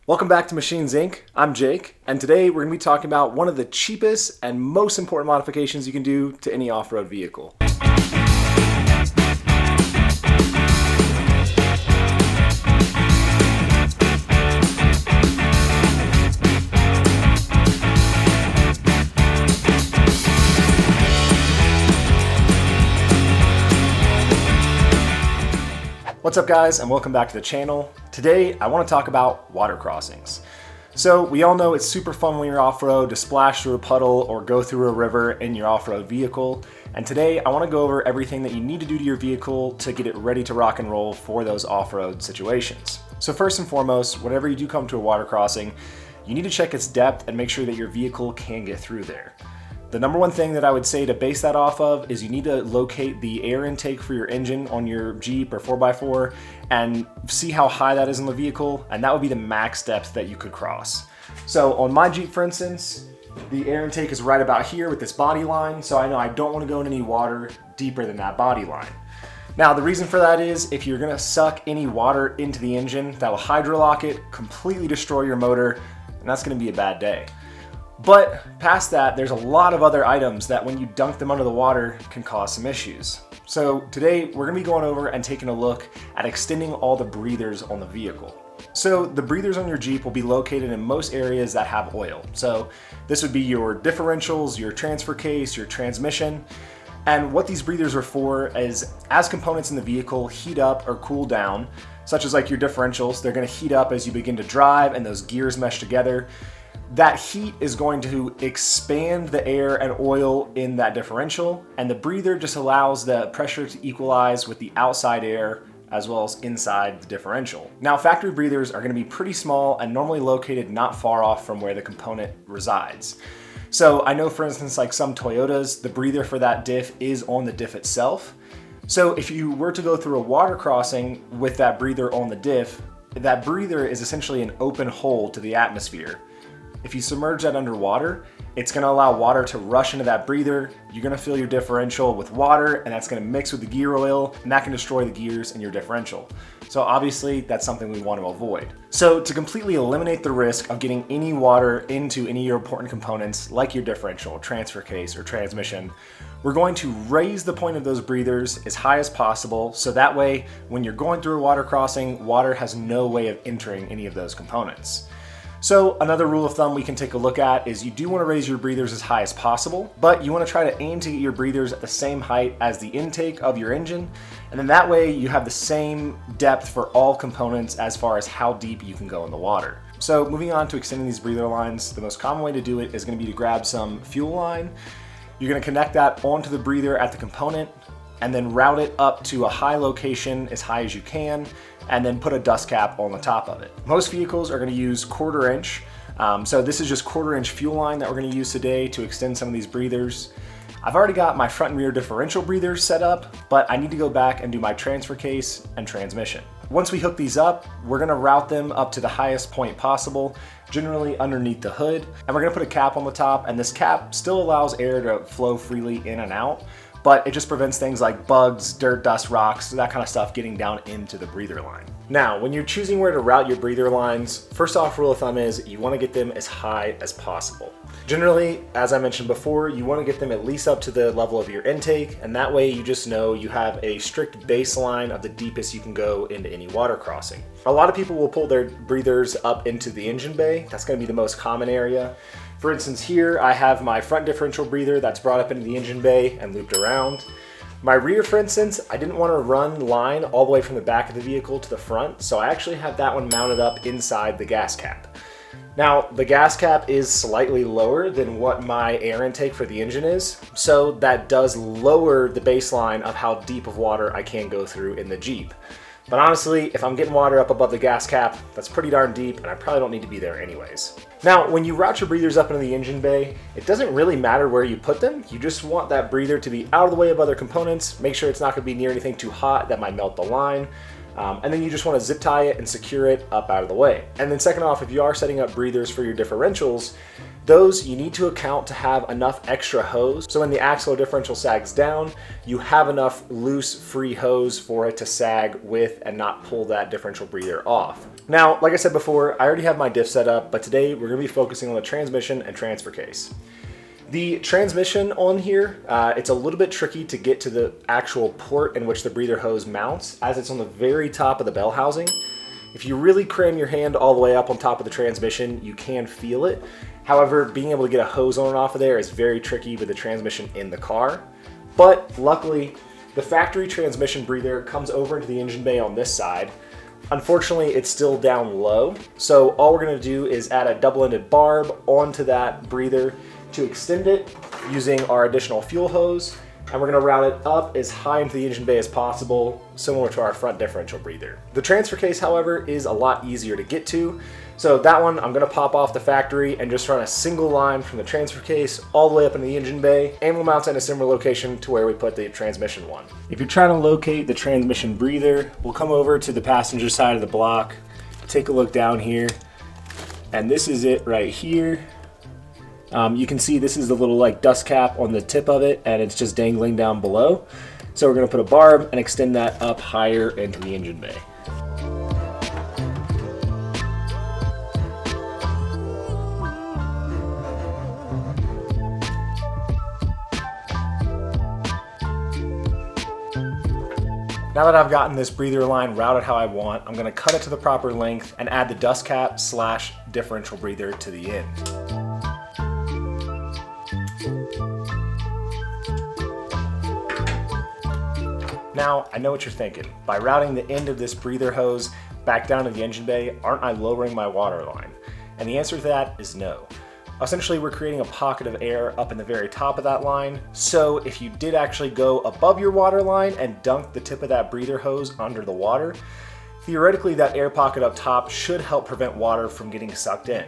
Welcome back to Machines Inc. I'm Jake, and today we're going to be talking about one of the cheapest and most important modifications you can do to any off-road vehicle. What's up guys, and welcome back to the channel. Today I want to talk about water crossings. So we all know it's super fun when you're off-road to splash through a puddle or go through a river in your off-road vehicle. And today I want to go over everything that you need to do to your vehicle to get it ready to rock and roll for those off-road situations. So first and foremost, whenever you do come to a water crossing, you need to check its depth and make sure that your vehicle can get through there. The number one thing that I would say to base that off of is you need to locate the air intake for your engine on your Jeep or 4x4 and see how high that is in the vehicle, and that would be the max depth that you could cross. So on my Jeep, for instance, the air intake is right about here with this body line, so I know I don't want to go in any water deeper than that body line. Now the reason for that is if you're going to suck any water into the engine, that will hydrolock it, completely destroy your motor, and that's going to be a bad day. But past that, there's a lot of other items that when you dunk them under the water can cause some issues. So today we're going to be going over and taking a look at extending all the breathers on the vehicle. So the breathers on your Jeep will be located in most areas that have oil. So this would be your differentials, your transfer case, your transmission. And what these breathers are for is as components in the vehicle heat up or cool down, such as like your differentials, they're going to heat up as you begin to drive and those gears mesh together. That heat is going to expand the air and oil in that differential, and the breather just allows the pressure to equalize with the outside air as well as inside the differential. Now, factory breathers are going to be pretty small and normally located not far off from where the component resides. So I know, for instance, like some Toyotas, the breather for that diff is on the diff itself. So if you were to go through a water crossing with that breather on the diff, that breather is essentially an open hole to the atmosphere. If you submerge that underwater, it's going to allow water to rush into that breather. You're going to fill your differential with water, and that's going to mix with the gear oil, and that can destroy the gears in your differential. So obviously that's something we want to avoid. So to completely eliminate the risk of getting any water into any of your important components like your differential, transfer case, or transmission, we're going to raise the point of those breathers as high as possible, so that way when you're going through a water crossing, water has no way of entering any of those components. So another rule of thumb we can take a look at is you do want to raise your breathers as high as possible, but you want to try to aim to get your breathers at the same height as the intake of your engine, and then that way you have the same depth for all components as far as how deep you can go in the water. So moving on to extending these breather lines, the most common way to do it is going to be to grab some fuel line. You're going to connect that onto the breather at the component, and then route it up to a high location as high as you can, and then put a dust cap on the top of it. Most vehicles are going to use 1/4 inch. So this is just 1/4 inch fuel line that we're going to use today to extend some of these breathers. I've already got my front and rear differential breathers set up, but I need to go back and do my transfer case and transmission. Once we hook these up, we're going to route them up to the highest point possible, generally underneath the hood, and we're going to put a cap on the top, and this cap still allows air to flow freely in and out, but it just prevents things like bugs, dirt, dust, rocks, that kind of stuff getting down into the breather line. Now, when you're choosing where to route your breather lines, first off, rule of thumb is you want to get them as high as possible. Generally, as I mentioned before, you want to get them at least up to the level of your intake, and that way you just know you have a strict baseline of the deepest you can go into any water crossing. A lot of people will pull their breathers up into the engine bay. That's going to be the most common area. For instance, here I have my front differential breather that's brought up into the engine bay and looped around. My rear, for instance, I didn't want to run line all the way from the back of the vehicle to the front, so I actually have that one mounted up inside the gas cap. Now, the gas cap is slightly lower than what my air intake for the engine is, so that does lower the baseline of how deep of water I can go through in the Jeep. But honestly, if I'm getting water up above the gas cap, that's pretty darn deep, and I probably don't need to be there anyways. Now, when you route your breathers up into the engine bay, it doesn't really matter where you put them. You just want that breather to be out of the way of other components. Make sure it's not going to be near anything too hot that might melt the line. And then you just want to zip tie it and secure it up out of the way. And then second off, if you are setting up breathers for your differentials, those you need to account to have enough extra hose. So when the axle or differential sags down, you have enough loose, free hose for it to sag with and not pull that differential breather off. Now, like I said before, I already have my diff set up, but today we're going to be focusing on the transmission and transfer case. The transmission on here, it's a little bit tricky to get to the actual port in which the breather hose mounts, as it's on the very top of the bell housing. If you really cram your hand all the way up on top of the transmission, you can feel it. However, being able to get a hose on and off of there is very tricky with the transmission in the car. But luckily, the factory transmission breather comes over into the engine bay on this side. Unfortunately, it's still down low, so all we're going to do is add a double-ended barb onto that breather to extend it using our additional fuel hose, and we're going to route it up as high into the engine bay as possible, similar to our front differential breather. The transfer case, however, is a lot easier to get to, so that one I'm going to pop off the factory and just run a single line from the transfer case all the way up in the engine bay, and we'll mount it in a similar location to where we put the transmission one. If you're trying to locate the transmission breather, we'll come over to the passenger side of the block, take a look down here, and this is it right here. You can see this is the little like dust cap on the tip of it, and it's just dangling down below. So we're going to put a barb and extend that up higher into the engine bay. Now that I've gotten this breather line routed how I want, I'm going to cut it to the proper length and add the dust cap / differential breather to the end. Now, I know what you're thinking. By routing the end of this breather hose back down to the engine bay, aren't I lowering my water line? And the answer to that is no. Essentially, we're creating a pocket of air up in the very top of that line, so if you did actually go above your water line and dunk the tip of that breather hose under the water, theoretically that air pocket up top should help prevent water from getting sucked in.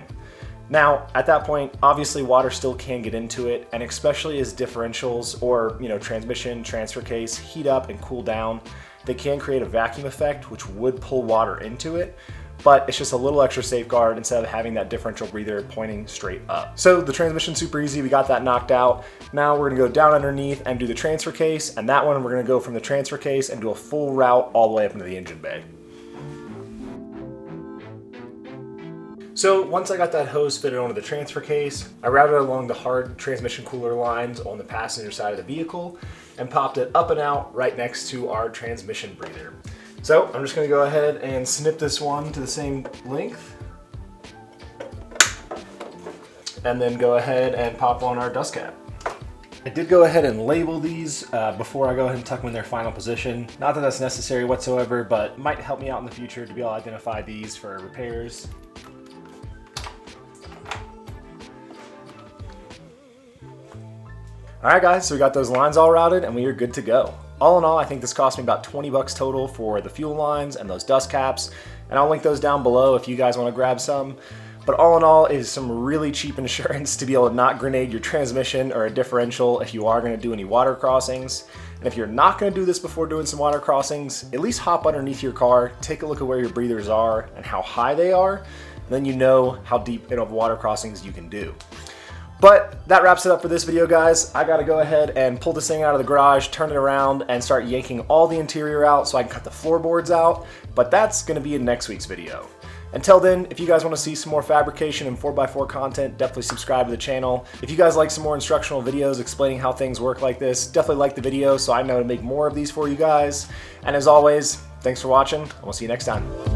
Now, at that point, obviously water still can get into it, and especially as differentials or transmission, transfer case heat up and cool down, they can create a vacuum effect which would pull water into it, but it's just a little extra safeguard instead of having that differential breather pointing straight up. So the transmission's super easy, we got that knocked out. Now we're gonna go down underneath and do the transfer case, and that one we're gonna go from the transfer case and do a full route all the way up into the engine bay. So once I got that hose fitted onto the transfer case, I routed it along the hard transmission cooler lines on the passenger side of the vehicle and popped it up and out right next to our transmission breather. So I'm just going to go ahead and snip this one to the same length and then go ahead and pop on our dust cap. I did go ahead and label these before I go ahead and tuck them in their final position. Not that that's necessary whatsoever, but might help me out in the future to be able to identify these for repairs. Alright guys, so we got those lines all routed and we are good to go. All in all, I think this cost me about 20 bucks total for the fuel lines and those dust caps, and I'll link those down below if you guys want to grab some. But all in all, it is some really cheap insurance to be able to not grenade your transmission or a differential if you are going to do any water crossings. And if you're not going to do this before doing some water crossings, at least hop underneath your car, take a look at where your breathers are and how high they are, and then you know how deep of water crossings you can do. But that wraps it up for this video, guys. I gotta go ahead and pull this thing out of the garage, turn it around, and start yanking all the interior out so I can cut the floorboards out, but that's gonna be in next week's video. Until then, if you guys wanna see some more fabrication and 4x4 content, definitely subscribe to the channel. If you guys like some more instructional videos explaining how things work like this, definitely like the video so I know to make more of these for you guys. And as always, thanks for watching, and we'll see you next time.